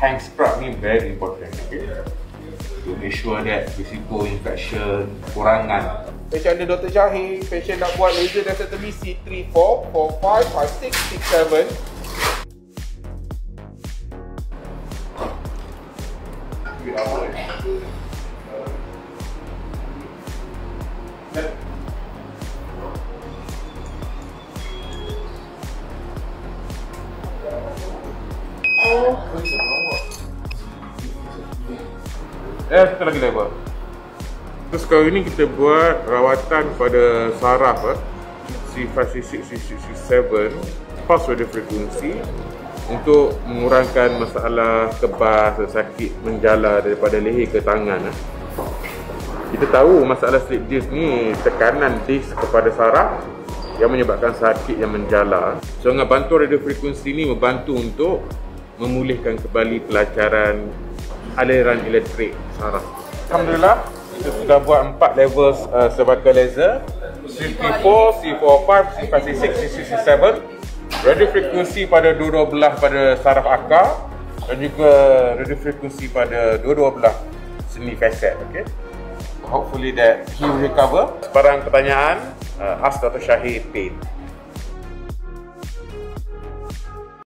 hang scrub ni very important, okay? To make sure that risiko infection kurangan. Patient ada Dr. Syahir, patient nak buat laser densitomy C3, 4, 4, 5, 5, 6, 6, 7. Satu lagi level. So sekarang ni kita buat rawatan pada saraf C5, C6, C6, C7 pulse radiofrequency untuk mengurangkan masalah kebas, sakit menjala daripada leher ke tangan. Kita tahu masalah slip disc ni tekanan disc kepada saraf yang menyebabkan sakit yang menjala. So dengan bantuan radiofrequency ni membantu untuk memulihkan kembali pelancaran aliran elektrik saraf. Alhamdulillah, kita sudah buat 4 level cervical laser, C4, C45, C5, C6, C6, C7, radiofrequency pada dua-dua belah pada saraf akar dan juga radiofrequency pada dua-dua belah sendi facet. Okay? Hopefully that he will recover. Sebarang pertanyaan, ask Dr. Syahir Pain.